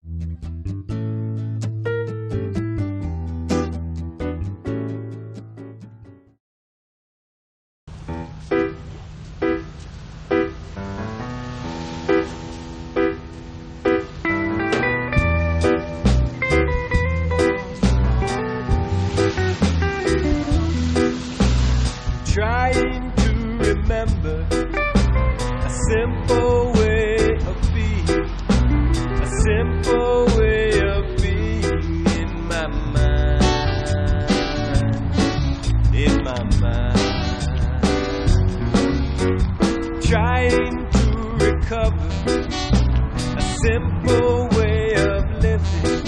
Trying to remember a simple way of being, a simple way of being in my mind, in my mind. Trying to recover a simple way of living,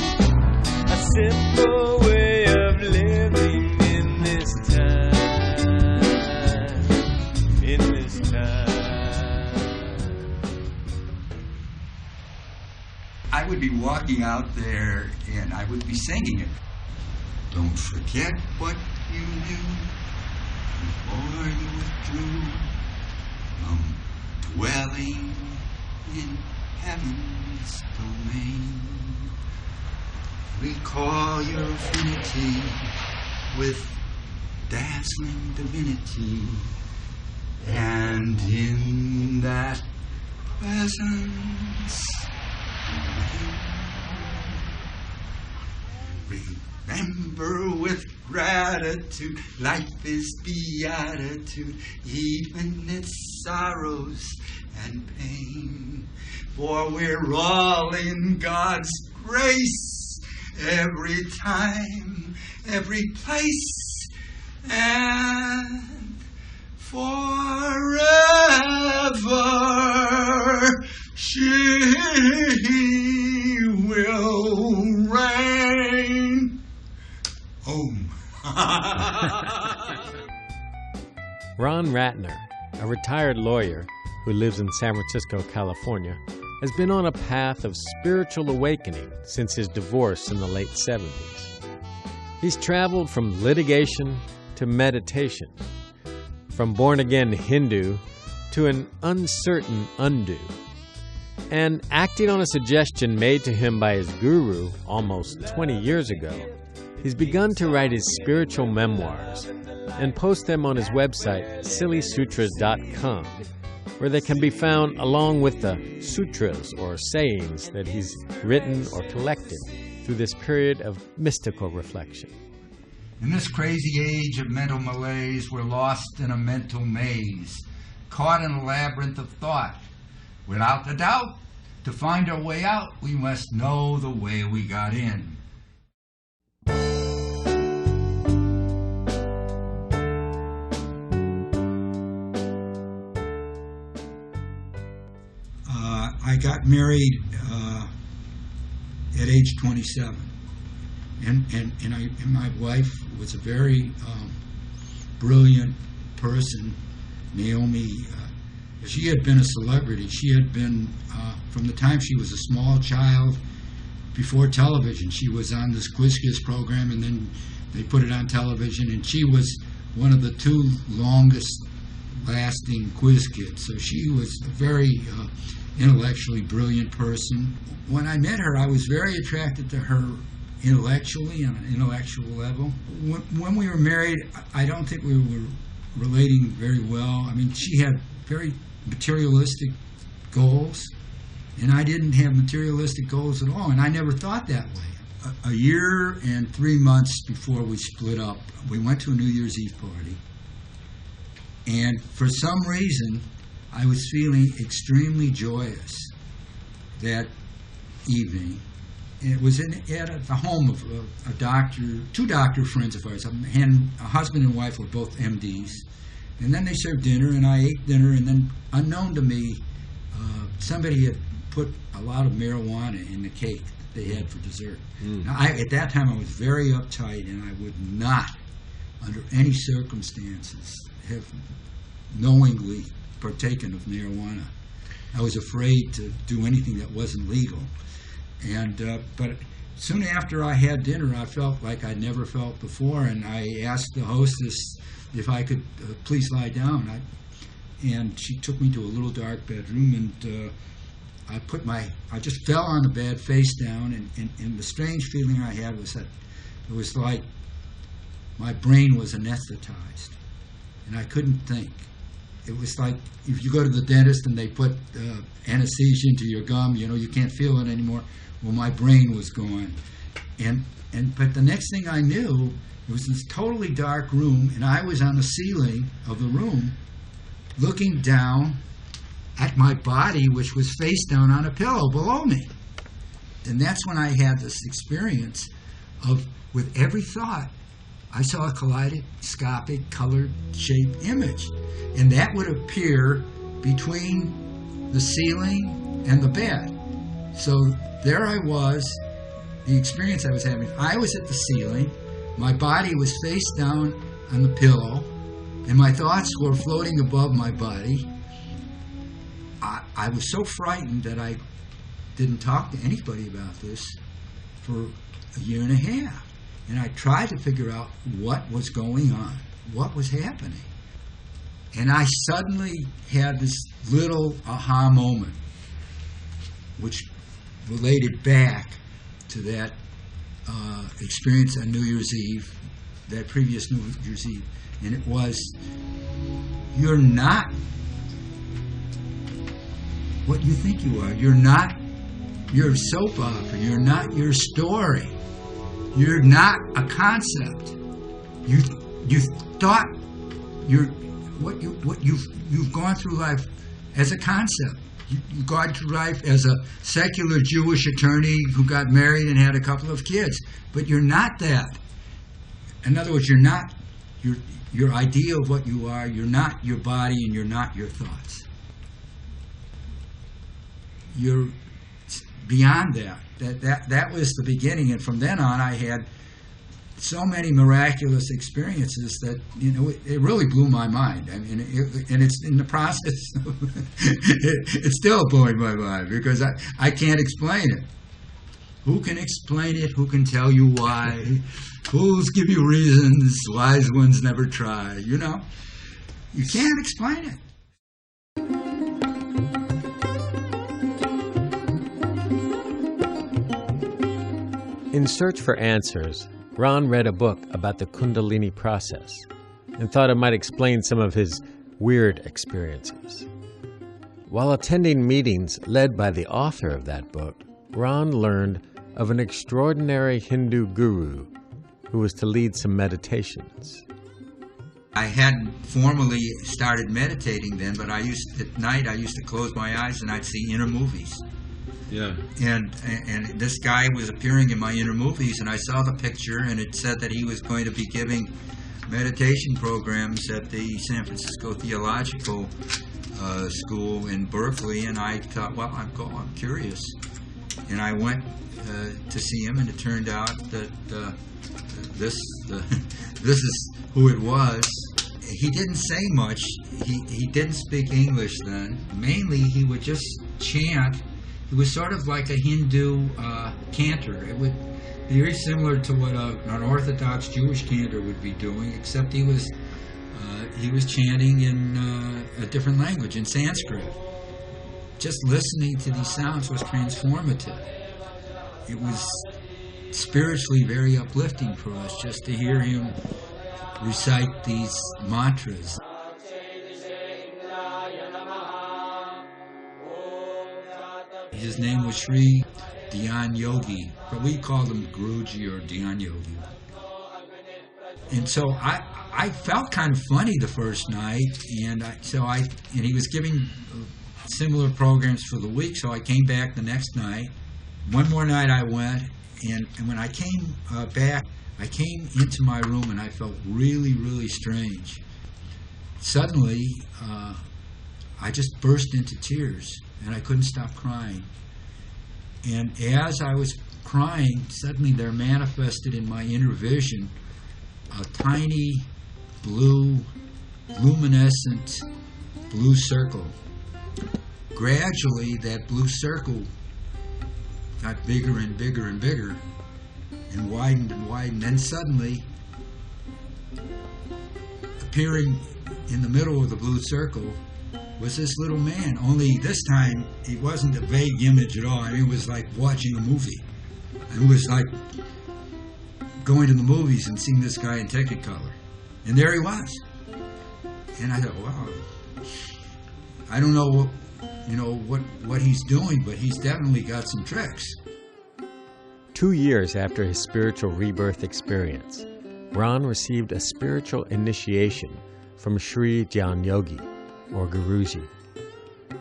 a simple way of living in this time. I would be walking out there and I would be singing it. Don't forget what you knew before you withdrew from dwelling in heaven's domain. Recall your affinity with dazzling divinity, and in that presence remember with gratitude, life is beatitude, even its sorrows and pain. For we're all in God's grace, every time, every place, and forever she will reign. Ron Rattner, a retired lawyer who lives in San Francisco, California, has been on a path of spiritual awakening since his divorce in the late 70s. He's traveled from litigation to meditation, from born-again Hindu to an uncertain undo. And acting on a suggestion made to him by his guru almost 20 years ago, he's begun to write his spiritual memoirs and post them on his website, sillysutras.com, where they can be found along with the sutras or sayings that he's written or collected through this period of mystical reflection. In this crazy age of mental malaise, we're lost in a mental maze, caught in a labyrinth of thought. Without a doubt, to find our way out, we must know the way we got in. I got married at age 27, and my wife was a very brilliant person, Naomi. She had been a celebrity. She had been, from the time she was a small child, before television. She was on this Quiz Kids program, and then they put it on television, and she was one of the two longest lasting quiz kids. So she was a very intellectually brilliant person. When I met her, I was very attracted to her intellectually, on an intellectual level. When we were married, I don't think we were relating very well. I mean, she had very materialistic goals, and I didn't have materialistic goals at all, and I never thought that way. A year and 3 months before we split up, we went to a New Year's Eve party, and for some reason, I was feeling extremely joyous that evening. And it was at the home of a doctor, two doctor friends of ours, a husband and wife were both MDs. And then they served dinner, and I ate dinner, and then, unknown to me, somebody had put a lot of marijuana in the cake that they had for dessert. Now, at that time, I was very uptight, and I would not, under any circumstances, have knowingly partaken of marijuana. I was afraid to do anything that wasn't legal. And but soon after I had dinner, I felt like I'd never felt before, and I asked the hostess if I could please lie down. And she took me to a little dark bedroom, and I just fell on the bed face down, and the strange feeling I had was that it was like my brain was anesthetized, and I couldn't think. It was like if you go to the dentist and they put anesthesia into your gum, you can't feel it anymore. Well, my brain was gone. But the next thing I knew, it was this totally dark room, and I was on the ceiling of the room looking down at my body, which was face down on a pillow below me. And that's when I had this experience of, with every thought, I saw a kaleidoscopic, colored, shaped image. And that would appear between the ceiling and the bed. So there I was, the experience I was having. I was at the ceiling, my body was face down on the pillow, and my thoughts were floating above my body. I was so frightened that I didn't talk to anybody about this for a year and a half. And I tried to figure out what was going on, what was happening. And I suddenly had this little aha moment, which related back to that experience on New Year's Eve, that previous New Year's Eve. And it was, you're not what you think you are. You're not your soap opera. You're not your story. You're not a concept. You thought you've gone through life as a concept. You've gone through life as a secular Jewish attorney who got married and had a couple of kids, but you're not that. In other words, you're not your idea of what you are. You're not your body, and you're not your thoughts. You're beyond that. That was the beginning, and from then on, I had so many miraculous experiences that it really blew my mind. I mean, and it's in the process. It's still blowing my mind because I can't explain it. Who can explain it? Who can tell you why? Fools give you reasons. Wise ones never try. You can't explain it. In search for answers, Ron read a book about the Kundalini process and thought it might explain some of his weird experiences. While attending meetings led by the author of that book, Ron learned of an extraordinary Hindu guru who was to lead some meditations. I hadn't formally started meditating then, but at night I used to close my eyes and I'd see inner movies. Yeah. And this guy was appearing in my inner movies, and I saw the picture, and it said that he was going to be giving meditation programs at the San Francisco Theological School in Berkeley, and I thought, well, I'm curious. And I went to see him, and it turned out that this is who it was. He didn't say much. He didn't speak English then. Mainly, he would just chant. It was sort of like a Hindu cantor. It would be very similar to what an Orthodox Jewish cantor would be doing, except he was chanting in a different language, in Sanskrit. Just listening to these sounds was transformative. It was spiritually very uplifting for us just to hear him recite these mantras. His name was Sri Dhyan Yogi, but we called him Guruji or Dhyan Yogi. And so I felt kind of funny the first night, and he was giving similar programs for the week, so I came back the next night. One more night I went, and when I came back, I came into my room and I felt really, really strange. Suddenly, I just burst into tears, and I couldn't stop crying. And as I was crying, suddenly there manifested in my inner vision a tiny blue, luminescent blue circle. Gradually, that blue circle got bigger and bigger and bigger, and widened and widened. Then suddenly, appearing in the middle of the blue circle was this little man. Only this time, it wasn't a vague image at all. I mean, it was like watching a movie. It was like going to the movies and seeing this guy in Technicolor. And there he was. And I thought, wow, I don't know what he's doing, but he's definitely got some tricks. 2 years after his spiritual rebirth experience, Ron received a spiritual initiation from Sri Jaan Yogi, or Guruji.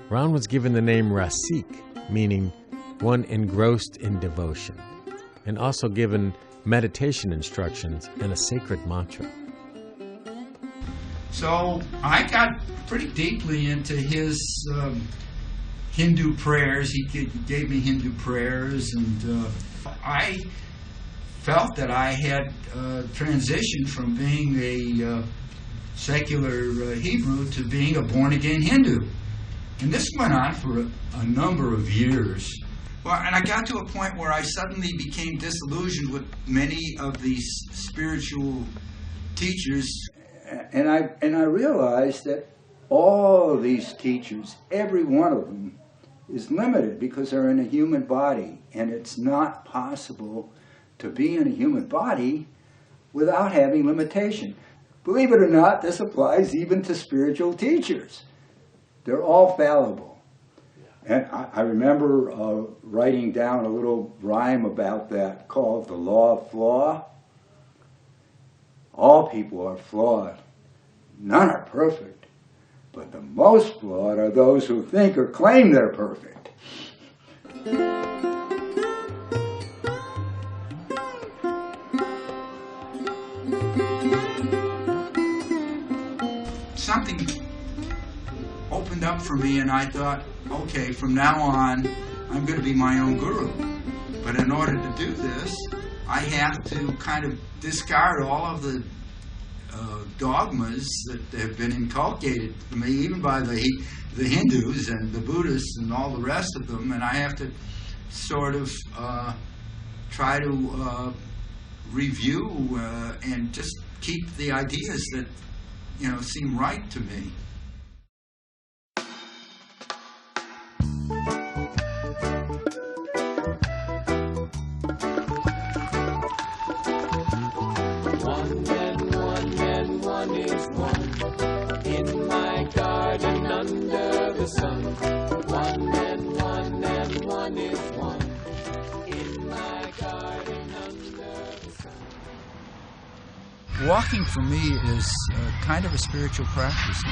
Ron was given the name Rasik, meaning one engrossed in devotion, and also given meditation instructions and a sacred mantra. So I got pretty deeply into his Hindu prayers. He gave me Hindu prayers, and I felt that I had transitioned from being a secular Hebrew to being a born-again Hindu. And this went on for a number of years. Well, and I got to a point where I suddenly became disillusioned with many of these spiritual teachers. And I realized that all of these teachers, every one of them, is limited because they're in a human body. And it's not possible to be in a human body without having limitation. Believe it or not, this applies even to spiritual teachers. They're all fallible. And I remember writing down a little rhyme about that called the Law of Flaw. All people are flawed. None are perfect. But the most flawed are those who think or claim they're perfect. Something opened up for me, and I thought, okay, from now on, I'm going to be my own guru. But in order to do this, I have to kind of discard all of the dogmas that have been inculcated to me, even by the Hindus and the Buddhists and all the rest of them, and I have to sort of try to review and just keep the ideas that seem right to me. One is one in my garden under the sun. One and one is one in my garden under the sun. Walking for me is kind of a spiritual practice.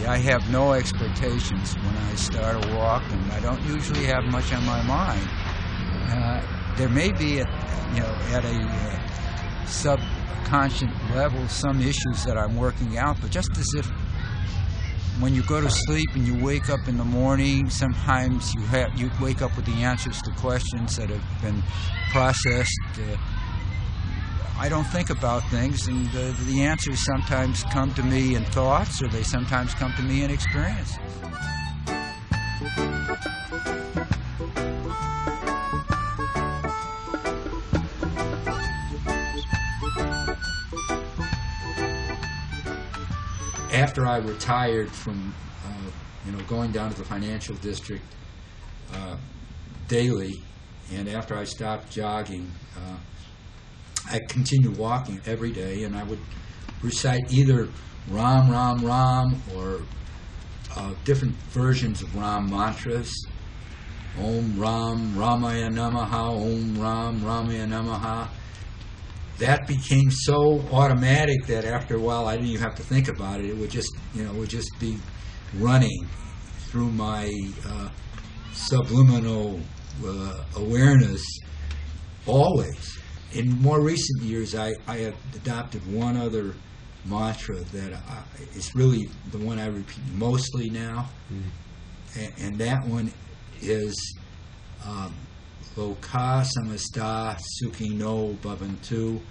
I have no expectations when I start a walk, and I don't usually have much on my mind. There may be, at a subconscious level, some issues that I'm working out, but just as if when you go to sleep and you wake up in the morning, sometimes you wake up with the answers to questions that have been processed. I don't think about things, and the answers sometimes come to me in thoughts, or they sometimes come to me in experiences. After I retired from, going down to the financial district daily, and after I stopped jogging, I continued walking every day, and I would recite either Ram, Ram, Ram, or different versions of Ram mantras. Om Ram, Ramaya Namaha, Om Ram, Ramaya Namaha. That became so automatic that after a while I didn't even have to think about it. It would just, be running through my subliminal awareness always. In more recent years, I have adopted one other mantra that is really the one I repeat mostly now, and that one is Loka Samasta Sukhino Bhavantu.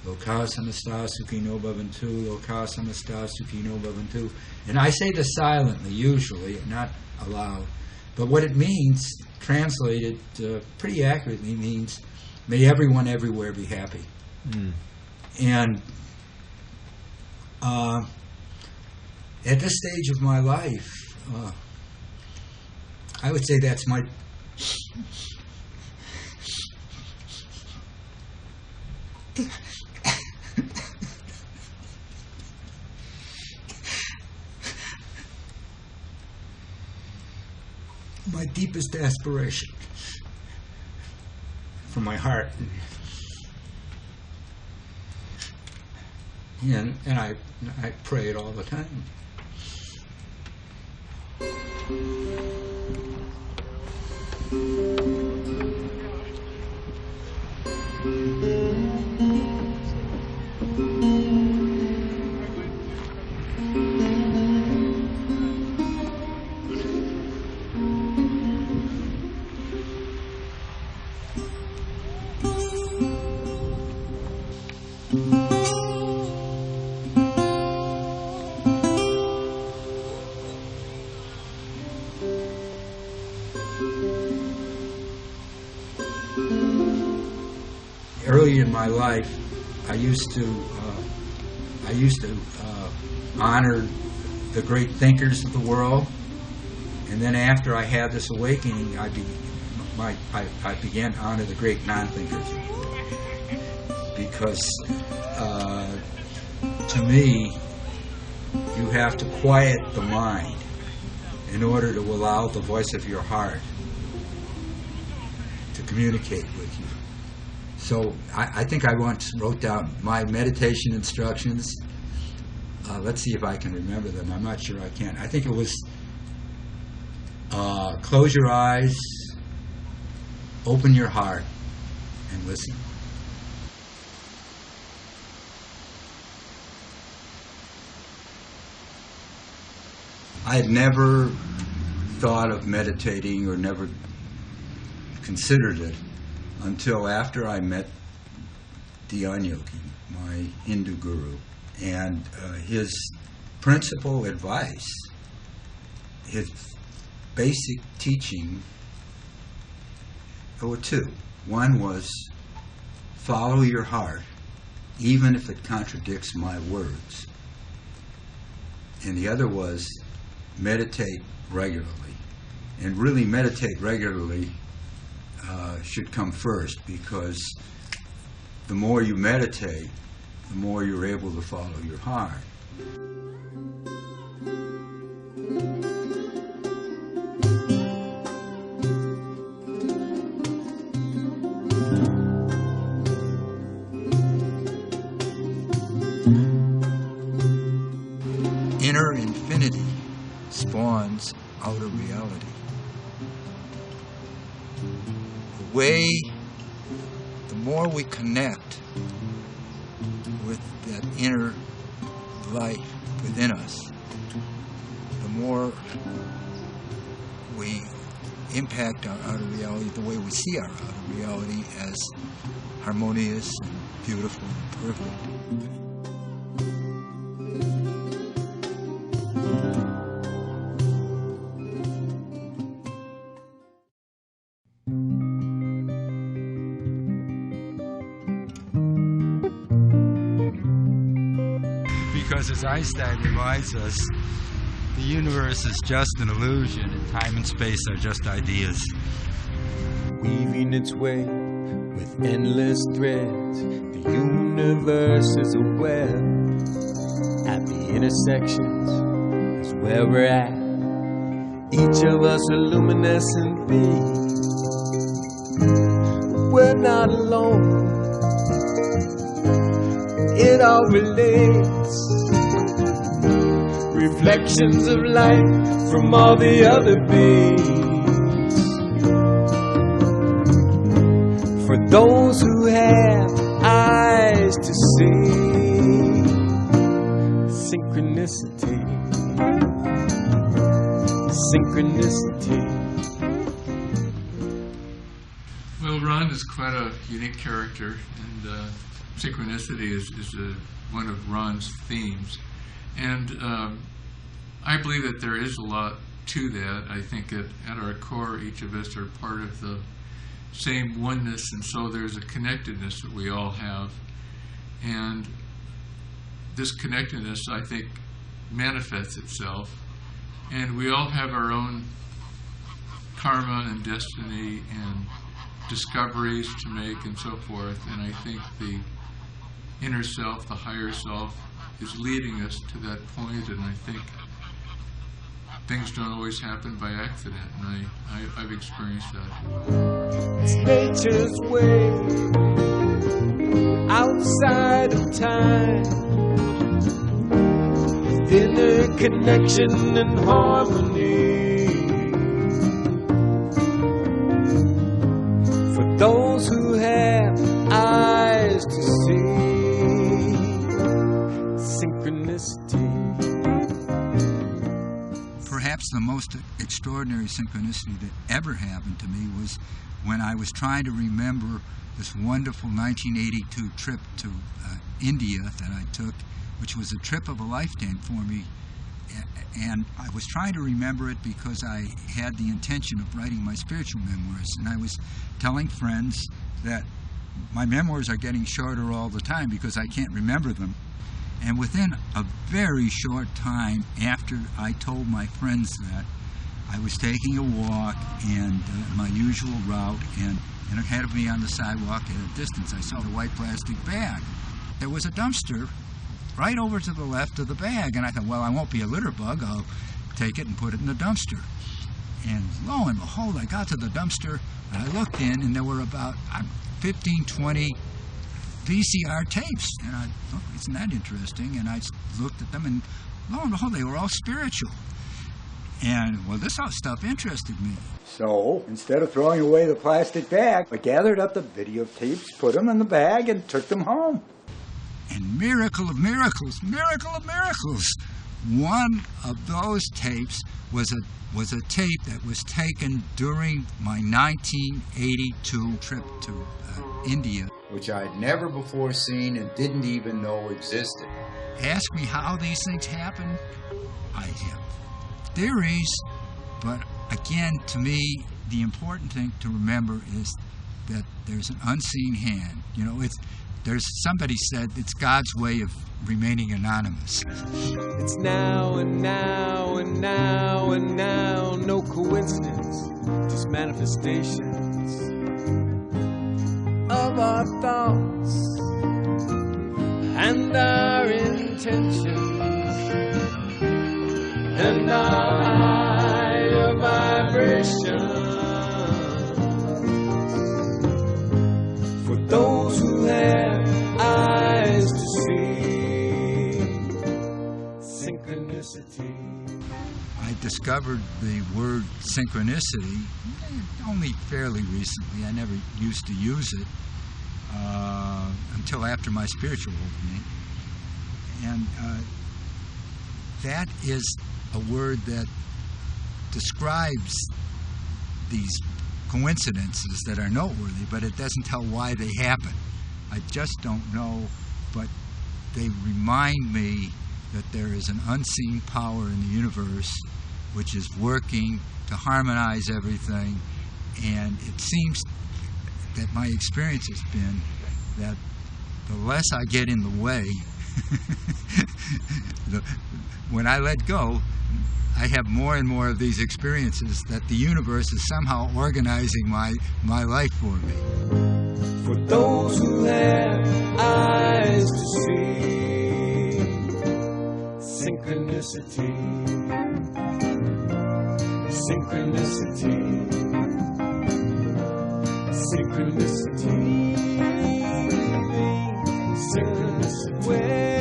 Loka Samasta Sukhino Bhavantu. Loka Samasta Sukhino Bhavantu. And I say this silently, usually, not aloud. But what it means, translated pretty accurately, means may everyone everywhere be happy. At this stage of my life, I would say that's my my deepest aspiration from my heart. And I pray it all the time. Early in my life, I used to honor the great thinkers of the world, and then after I had this awakening, I began to honor the great non-thinkers of the world, because to me, you have to quiet the mind in order to allow the voice of your heart to communicate with you. So I think I once wrote down my meditation instructions. Let's see if I can remember them. I'm not sure I can. I think it was close your eyes, open your heart, and listen. I had never thought of meditating or never considered it until after I met Dhyan Yogi, my Hindu guru. And his principal advice, his basic teaching, there were two. One was follow your heart, even if it contradicts my words. And the other was meditate regularly. And really meditate regularly should come first, because the more you meditate, the more you're able to follow your heart. Inner infinity spawns outer reality. The more we connect with that inner life within us, the more we impact our outer reality, the way we see our outer reality as harmonious and beautiful and perfect. Because as Einstein reminds us, the universe is just an illusion and time and space are just ideas. Weaving its way with endless threads, the universe is a web. At the intersections is where we're at. Each of us a luminescent being. We're not alone. It all relates. Reflections of light from all the other beings. For those who have eyes to see. Synchronicity. Synchronicity. Well, Ron is quite a unique character, and synchronicity is one of Ron's themes. And I believe that there is a lot to that. I think that at our core, each of us are part of the same oneness, and so there's a connectedness that we all have. And this connectedness, I think, manifests itself, and we all have our own karma and destiny and discoveries to make and so forth, and I think the inner self, the higher self, is leading us to that point, and I think things don't always happen by accident, and I've experienced that. It's nature's way, outside of time, inner connection and harmony. For those who have eyes to see, synchronicity. Perhaps the most extraordinary synchronicity that ever happened to me was when I was trying to remember this wonderful 1982 trip to India that I took, which was a trip of a lifetime for me. And I was trying to remember it because I had the intention of writing my spiritual memoirs. And I was telling friends that my memoirs are getting shorter all the time because I can't remember them. And within a very short time after I told my friends that, I was taking a walk and my usual route, and ahead of me on the sidewalk at a distance, I saw a white plastic bag. There was a dumpster right over to the left of the bag, and I thought, well, I won't be a litter bug. I'll take it and put it in the dumpster. And lo and behold, I got to the dumpster, and I looked in, and there were about 15, 20 VCR tapes. And I thought, isn't that interesting? And I looked at them, and lo and behold, they were all spiritual. And, well, this stuff interested me. So, instead of throwing away the plastic bag, I gathered up the videotapes, put them in the bag, and took them home. And miracle of miracles, one of those tapes was a tape that was taken during my 1982 trip to India, Which I had never before seen and didn't even know existed. Ask me how these things happen. I have theories, but again, to me, the important thing to remember is that there's an unseen hand. You know, somebody said it's God's way of remaining anonymous. It's now and now and now and now, no coincidence, just manifestations of our thoughts and our intentions and our higher vibrations. For those who have eyes to see, synchronicity. I discovered the word synchronicity only fairly recently. I never used to use it until after my spiritual awakening. And that is a word that describes these coincidences that are noteworthy, but it doesn't tell why they happen. I just don't know, but they remind me that there is an unseen power in the universe which is working to harmonize everything, and it seems that my experience has been that the less I get in the way, when I let go, I have more and more of these experiences that the universe is somehow organizing my life for me. For those who have eyes to see, synchronicity, synchronicity, synchronicity, synchronicity, where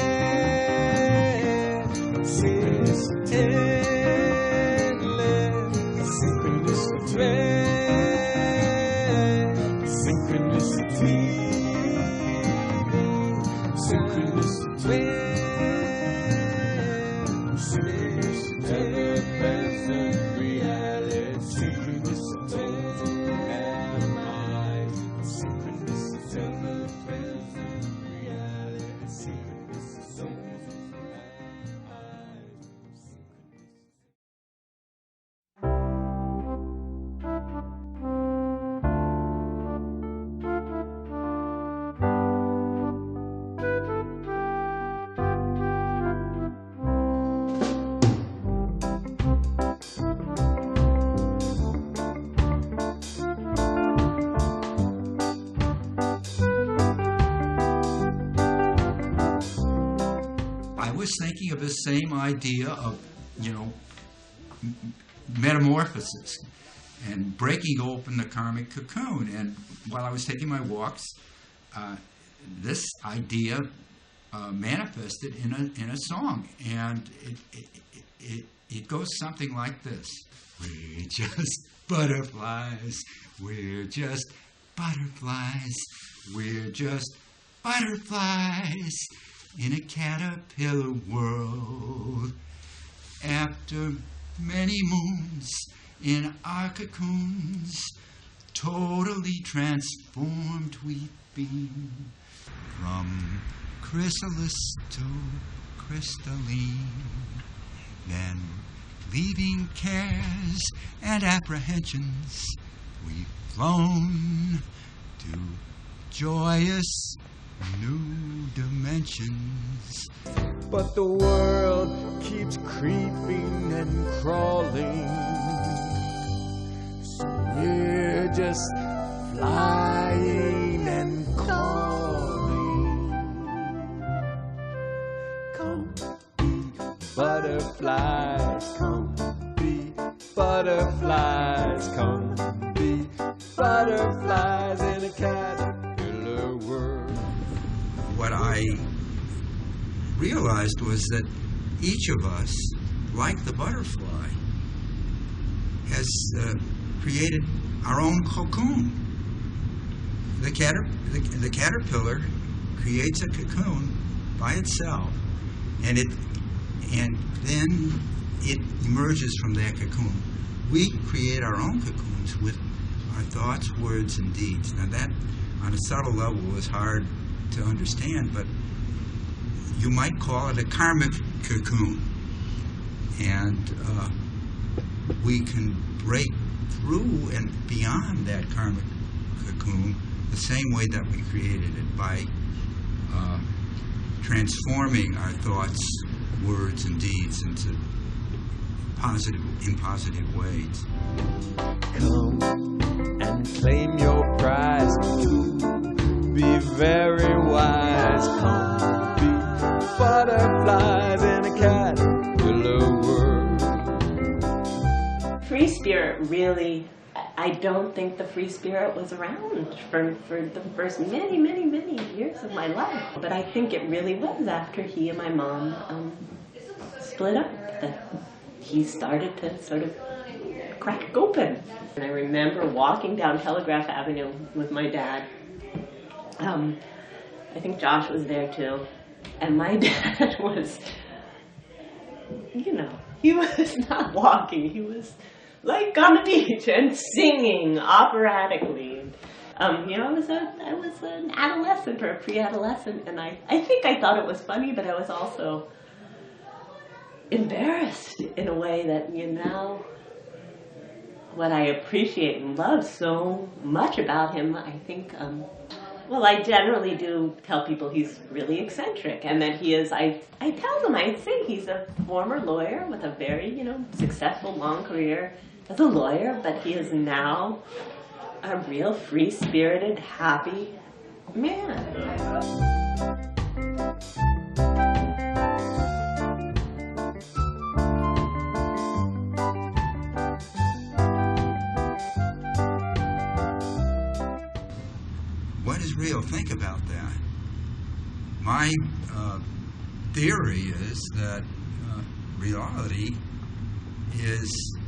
synchronicity. was thinking of this same idea of, metamorphosis and breaking open the karmic cocoon. And while I was taking my walks, this idea manifested in a song, and it goes something like this: we're just butterflies, we're just butterflies, we're just butterflies in a caterpillar world. After many moons in our cocoons, totally transformed we've been, from chrysalis to crystalline, then leaving cares and apprehensions, we've flown to joyous new dimensions. But the world keeps creeping and crawling, so we're just flying and calling. Come be butterflies, come be butterflies, come be butterflies in a caterpillar world. What I realized was that each of us, like the butterfly, has created our own cocoon. The caterpillar creates a cocoon by itself, and then it emerges from that cocoon. We create our own cocoons with our thoughts, words, and deeds. Now that, on a subtle level, was hard to understand, but you might call it a karmic cocoon. And we can break through and beyond that karmic cocoon the same way that we created it, by transforming our thoughts, words, and deeds into positive ways. Come and claim your prize, to be very wise. Come be butterflies in a caterpillar world. Free spirit really, I don't think the free spirit was around for the first many years of my life. But I think it really was after he and my mom split up that he started to sort of crack open. And I remember walking down Telegraph Avenue with my dad. I think Josh was there too. And my dad was, he was not walking. He was like on the beach and singing operatically. I was an adolescent or a pre-adolescent, and I think I thought it was funny, but I was also embarrassed in a way that, what I appreciate and love so much about him, I think, I generally do tell people he's really eccentric, and that he is, I tell them, I say he's a former lawyer with a very, successful long career as a lawyer, but he is now a real free-spirited, happy man. What is real? Think about that. My theory is that reality is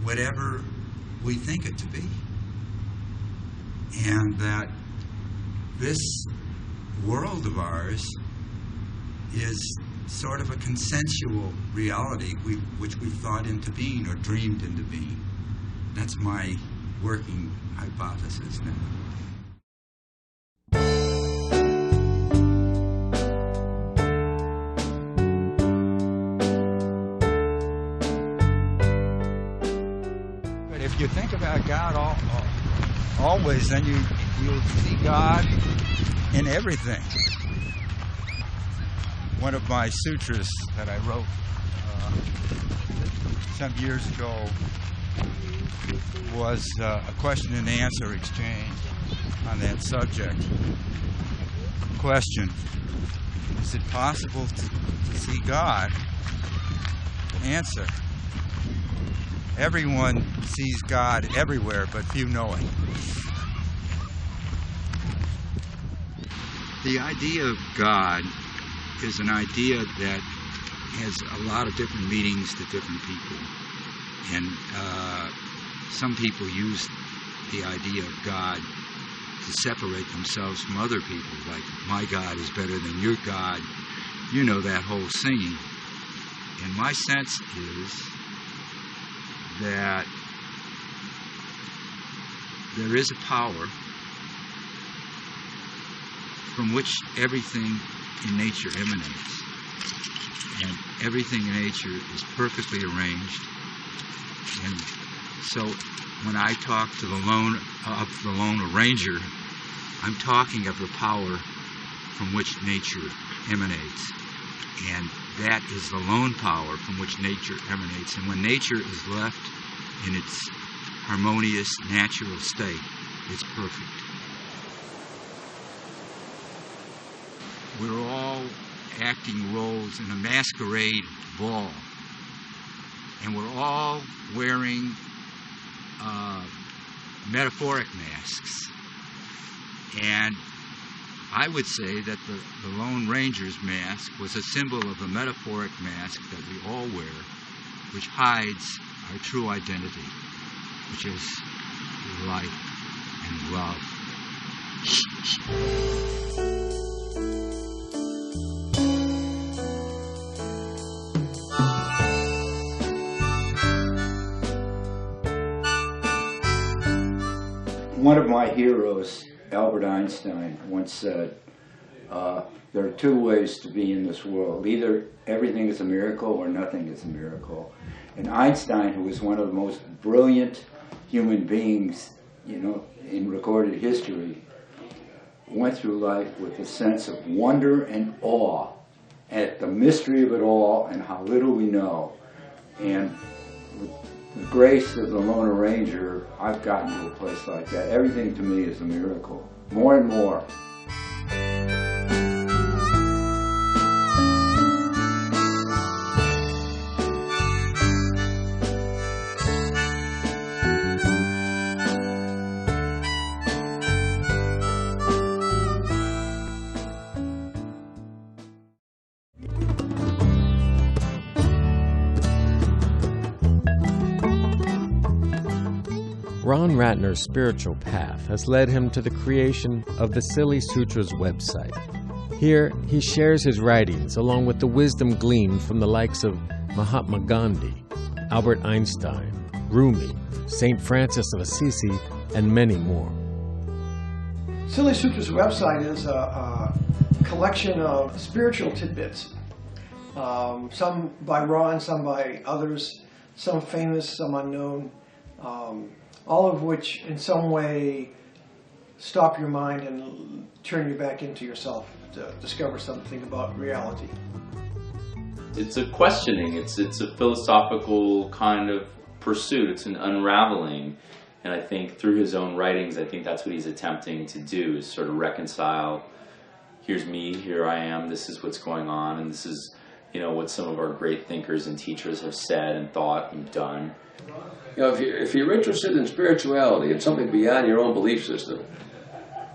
whatever we think it to be. And that this world of ours is sort of a consensual reality which we thought into being or dreamed into being. That's my working hypothesis now. If you think about God always, then you'll see God in everything. One of my sutras that I wrote some years ago was a question and answer exchange on that subject. Question: Is it possible to see God? Answer. Everyone sees God everywhere, but few know it. The idea of God is an idea that has a lot of different meanings to different people. And some people use the idea of God to separate themselves from other people, like, my God is better than your God. You know that whole singing. And my sense is that there is a power from which everything in nature emanates. And everything in nature is perfectly arranged. And so when I talk to the lone arranger, I'm talking of the power from which nature emanates. And that is the lone power from which nature emanates. And when nature is left in its harmonious, natural state, it's perfect. We're all acting roles in a masquerade ball. And we're all wearing metaphoric masks. And I would say that the Lone Ranger's mask was a symbol of the metaphoric mask that we all wear, which hides our true identity, which is life and love. One of my heroes, Albert Einstein, once said, there are two ways to be in this world. Either everything is a miracle or nothing is a miracle. And Einstein, who was one of the most brilliant human beings, in recorded history, went through life with a sense of wonder and awe at the mystery of it all and how little we know. And with the grace of the Lone Ranger, I've gotten to a place like that. Everything to me is a miracle, more and more. Ron Rattner's spiritual path has led him to the creation of the Silly Sutras website. Here, he shares his writings along with the wisdom gleaned from the likes of Mahatma Gandhi, Albert Einstein, Rumi, St. Francis of Assisi, and many more. Silly Sutras website is a collection of spiritual tidbits, some by Ron, some by others, some famous, some unknown, all of which in some way stop your mind and turn you back into yourself to discover something about reality. It's a questioning, it's a philosophical kind of pursuit, it's an unraveling. And I think through his own writings, I think that's what he's attempting to do, is sort of reconcile, here's me, here I am, this is what's going on, and this is, what some of our great thinkers and teachers have said and thought and done. If you're interested in spirituality and something beyond your own belief system,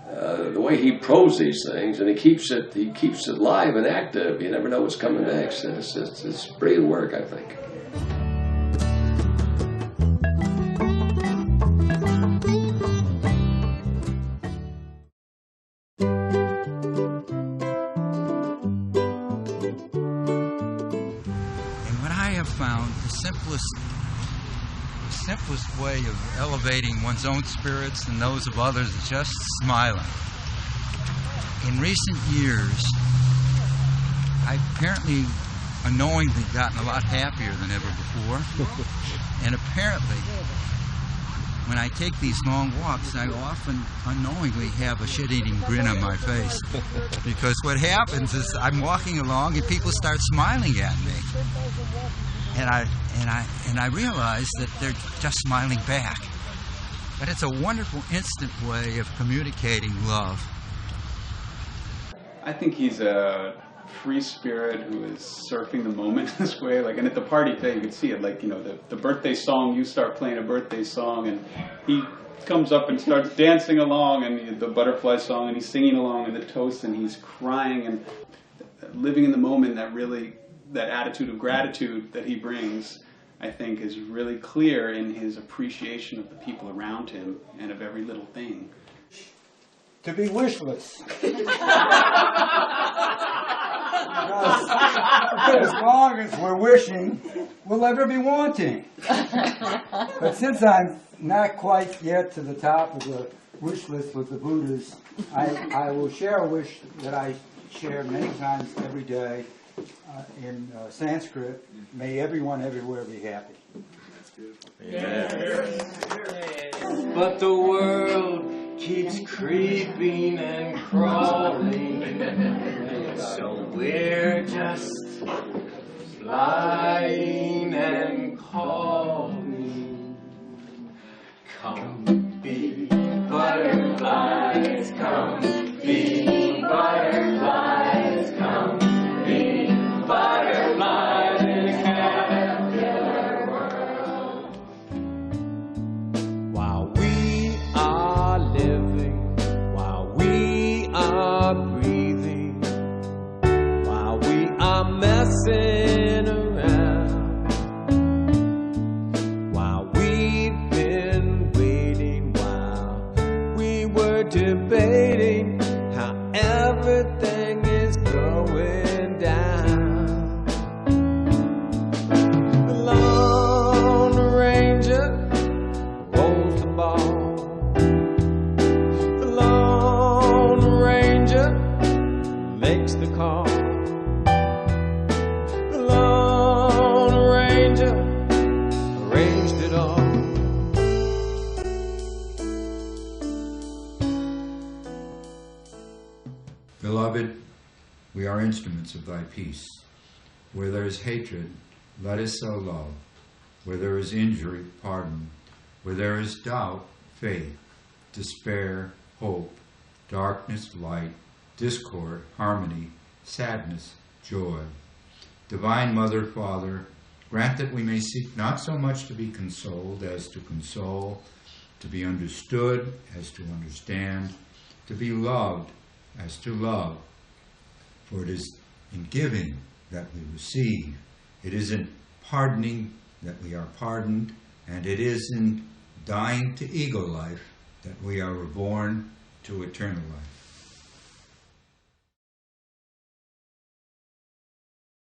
the way he probes these things and he keeps it live and active, you never know what's coming next. And it's brilliant work, I think. And what I have found, the simplest way of elevating one's own spirits and those of others is just smiling. In recent years, I've apparently unknowingly gotten a lot happier than ever before. And apparently, when I take these long walks, I often unknowingly have a shit-eating grin on my face. Because what happens is I'm walking along and people start smiling at me. And I realize that they're just smiling back. But it's a wonderful, instant way of communicating love. I think he's a free spirit who is surfing the moment in this way. Like, and at the party thing, you could see it. Like, you know, the birthday song, you start playing a birthday song, and he comes up and starts dancing along, and the butterfly song, and he's singing along, and the toast, and he's crying, and living in the moment. That attitude of gratitude that he brings, I think, is really clear in his appreciation of the people around him and of every little thing. To be wishless. Because as long as we're wishing, we'll ever be wanting. But since I'm not quite yet to the top of the wish list with the Buddhas, I will share a wish that I share many times every day in Sanskrit. May everyone everywhere be happy. Yeah. But the world keeps creeping and crawling, so we're just flying and calling. Come be butterflies, come be butterflies, come be butterflies in a caterpillar world. While we are living, while we are breathing, while we are messing around, while we've been waiting, while we were debating how everything is going down. The Lone Ranger rolls the ball. The Lone Ranger makes the call. The Lone Ranger arranged it all. Beloved, we are instruments of thy peace. Where there is hatred, let us sow love. Where there is injury, pardon. Where there is doubt, faith. Despair, hope. Darkness, light. Discord, harmony. Sadness, joy. Divine Mother, Father, grant that we may seek not so much to be consoled as to console, to be understood as to understand, to be loved as to love. For it is in giving that we receive. It is in pardoning that we are pardoned, and it is in dying to ego life that we are reborn to eternal life.